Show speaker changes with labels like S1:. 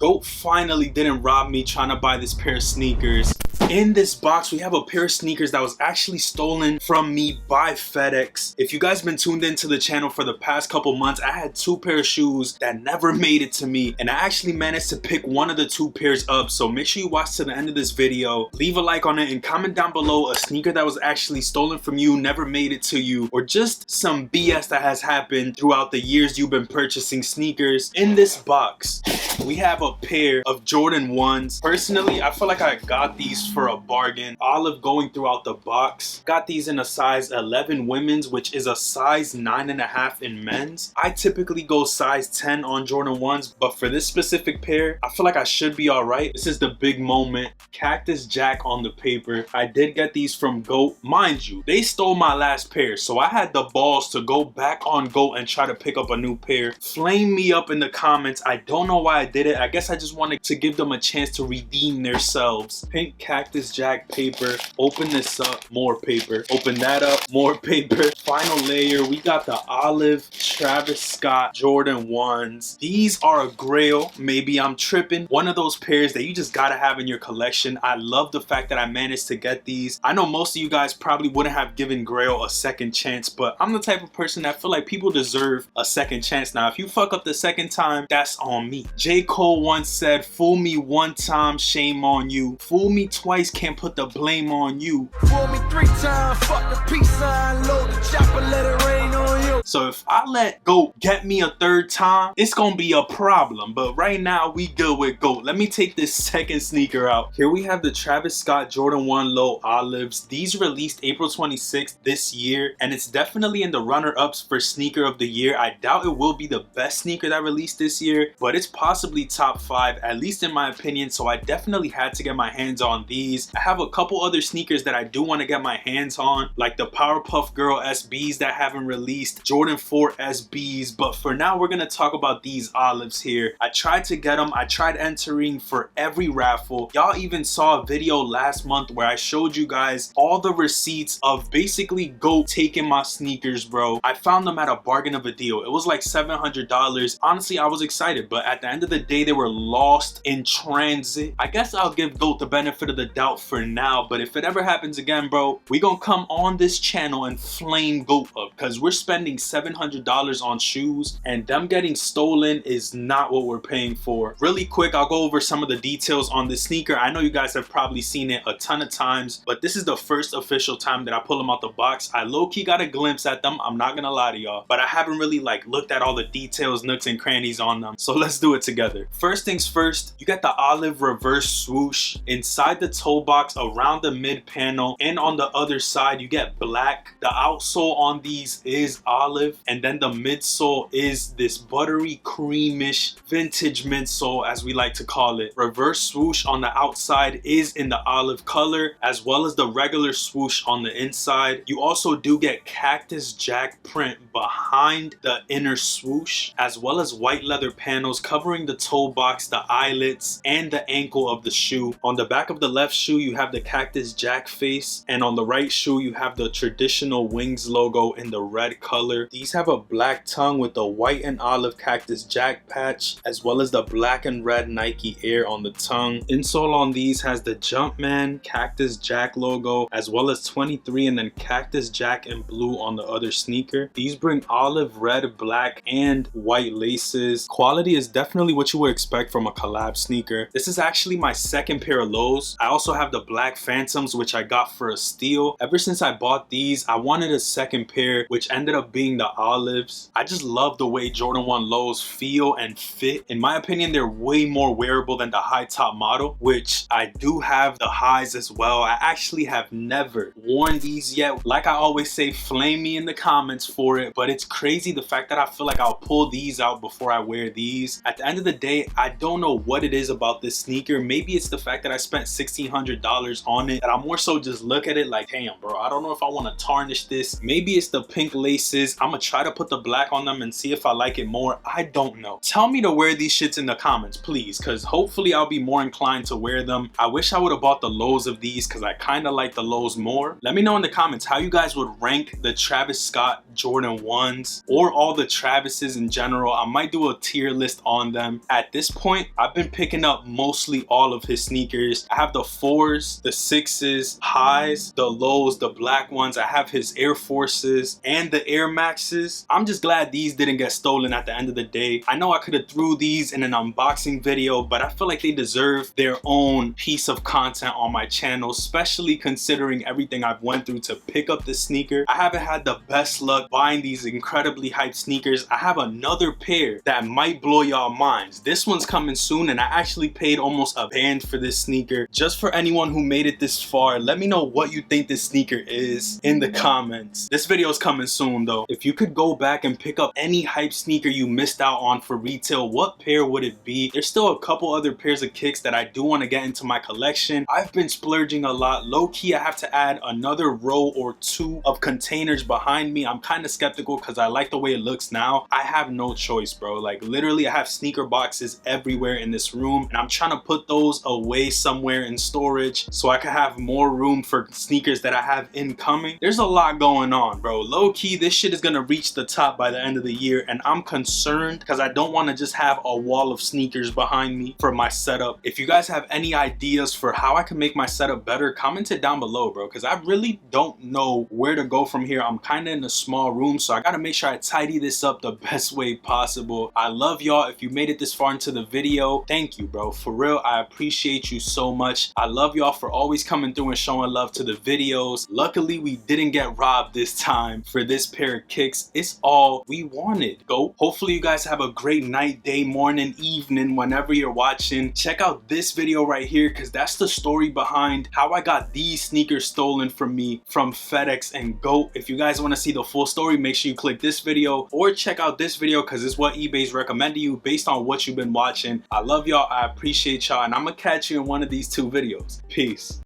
S1: GOAT finally didn't rob me trying to buy this pair of sneakers. In this box, we have a pair of sneakers that was actually stolen from me by FedEx. If you guys been tuned into the channel for the past couple months, I had 2 pair of shoes that never made it to me, and I actually managed to pick one of the 2 pairs up. So make sure you watch to the end of this video, leave a like on it, and comment down below a sneaker that was actually stolen from you, never made it to you, or just some BS that has happened throughout the years you've been purchasing sneakers. In this box, we have a pair of Jordan 1s. Personally, I feel like I got these for a bargain. Olive going throughout the box. Got these in a size 11 women's, which is a size 9.5 in men's. I typically go size 10 on Jordan 1s, but for this specific pair, I feel like I should be alright. This is the big moment. Cactus Jack on the paper. I did get these from GOAT. Mind you, they stole my last pair, so I had the balls to go back on GOAT and try to pick up a new pair. Flame me up in the comments. I don't know why I did it. I guess I just wanted to give them a chance to redeem themselves. Pink Cactus Jack paper. Open this up, more paper. Open that up, more paper. Final layer, we got the olive Travis Scott Jordan 1s. These are a grail. Maybe I'm tripping. One of those pairs that you just gotta have in your collection. I love the fact that I managed to get these. I know most of you guys probably wouldn't have given Grail a second chance, but I'm the type of person that feel like people deserve a second chance. Now, if you fuck up the second time, that's on me. J. Cole once said, "Fool me one time, shame on you. Fool me twice, can't put the blame on you.
S2: Fool me 3 times, fuck the peace sign, load the chopper, let it rain on you."
S1: So if I let GOAT get me a 3rd time, it's gonna be a problem. But right now, we good with GOAT. Let me take this second sneaker out. Here we have the Travis Scott Jordan 1 Low Olives. These released April 26th this year, and it's definitely in the runner-ups for sneaker of the year. I doubt it will be the best sneaker that released this year, but it's possibly top 5, at least in my opinion. So I definitely had to get my hands on these. I have a couple other sneakers that I do want to get my hands on, like the Powerpuff Girl SBs that haven't released, Jordan 4 SBs, but for now we're gonna talk about these olives here. I tried to get them. I tried entering for every raffle. Y'all even saw a video last month where I showed you guys all the receipts of basically GOAT taking my sneakers, bro. I found them at a bargain of a deal. It was like $700. Honestly, I was excited, but at the end of the day, they were lost in transit. I guess I'll give GOAT the benefit of the doubt for now, but if it ever happens again, bro, we gonna come on this channel and flame GOAT up, because we're spending $700 on shoes, and them getting stolen is not what we're paying for. Really quick, I'll go over some of the details on this sneaker. I know you guys have probably seen it a ton of times, but this is the first official time that I pull them out the box. I low-key got a glimpse at them, I'm not gonna lie to y'all, but I haven't really like looked at all the details, nooks and crannies on them, so let's do it together. First things first, you got the olive reverse swoosh inside the toe box around the mid panel, and on the other side you get black. The outsole on these is olive, and then the midsole is this buttery creamish vintage midsole, as we like to call it. Reverse swoosh on the outside is in the olive color, as well as the regular swoosh on the inside. You also do get Cactus Jack print behind the inner swoosh, as well as white leather panels covering the toe box, the eyelets, and the ankle of the shoe. On the back of the left shoe, you have the Cactus Jack face, and on the right shoe, you have the traditional Wings logo in the red color. These have a black tongue with the white and olive Cactus Jack patch, as well as the black and red Nike Air on the tongue. Insole on these has the Jumpman Cactus Jack logo, as well as 23 and then Cactus Jack in blue on the other sneaker. These bring olive, red, black, and white laces. Quality is definitely what you would expect from a collab sneaker. This is actually my 2nd pair of lows. I also have the black Phantoms, which I got for a steal. Ever since I bought these, I wanted a 2nd pair, which ended up being the olives. I just love the way Jordan 1 lows feel and fit. In my opinion, they're way more wearable than the high top model, which I do have the highs as well. I actually have never worn these yet. Like I always say, flame me in the comments for it, but it's crazy the fact that I feel like I'll pull these out before I wear these. At the end of the day, I don't know what it is about this sneaker. Maybe it's the fact that I spent $1,500 on it that I more so just look at it like, damn bro, I don't know if I want to tarnish this. Maybe it's the pink laces. I'm gonna try to put the black on them and see if I like it more. I don't know. Tell me to wear these shits in the comments please, because hopefully I'll be more inclined to wear them. I wish I would have bought the lows of these because I kind of like the lows more. Let me know in the comments how you guys would rank the Travis Scott Jordan 1s or all the Travises in general. I might do a tier list on them. At this point, I've been picking up mostly all of his sneakers. I have the 4s, the 6s, highs, the lows, the black ones. I have his Air Forces and the Air Maxes. I'm just glad these didn't get stolen at the end of the day. I know I could have threw these in an unboxing video, but I feel like they deserve their own piece of content on my channel, especially considering everything I've went through to pick up this sneaker. I haven't had the best luck buying these incredibly hyped sneakers. I have another pair that might blow y'all minds. This one's coming soon, and I actually paid almost a band for this sneaker. Just for anyone who made it this far, let me know what you think this sneaker is in the comments. This video is coming soon though. If you could go back and pick up any hype sneaker you missed out on for retail, what pair would it be? There's still a couple other pairs of kicks that I do want to get into my collection. I've been splurging a lot. Low-key, I have to add another row or two of containers behind me. I'm kind of skeptical because I like the way it looks now. I have no choice, bro. Like literally, I have sneaker boxes everywhere in this room, and I'm trying to put those away somewhere in storage so I can have more room for sneakers that I have incoming. There's a lot going on, bro. Low-key, this shit is gonna reach the top by the end of the year, and I'm concerned because I don't want to just have a wall of sneakers behind me for my setup. If you guys have any ideas for how I can make my setup better, comment it down below, bro, because I really don't know where to go from here. I'm kind of in a small room, so I gotta make sure I tidy this up the best way possible. I love y'all. If you made it this far into the video, thank you, bro. For real, I appreciate you so much. I love y'all for always coming through and showing love to the videos. Luckily, we didn't get robbed this time for this pair of kicks. It's all we wanted. Go. Hopefully you guys have a great night, day, morning, evening, whenever you're watching. Check out this video right here because that's the story behind how I got these sneakers stolen from me from FedEx and GOAT. If you guys want to see the full story, make sure you click this video or check out this video because it's what eBay's recommending you based on what you've been watching. I love y'all. I appreciate y'all, and I'm gonna catch you in one of these two videos. Peace.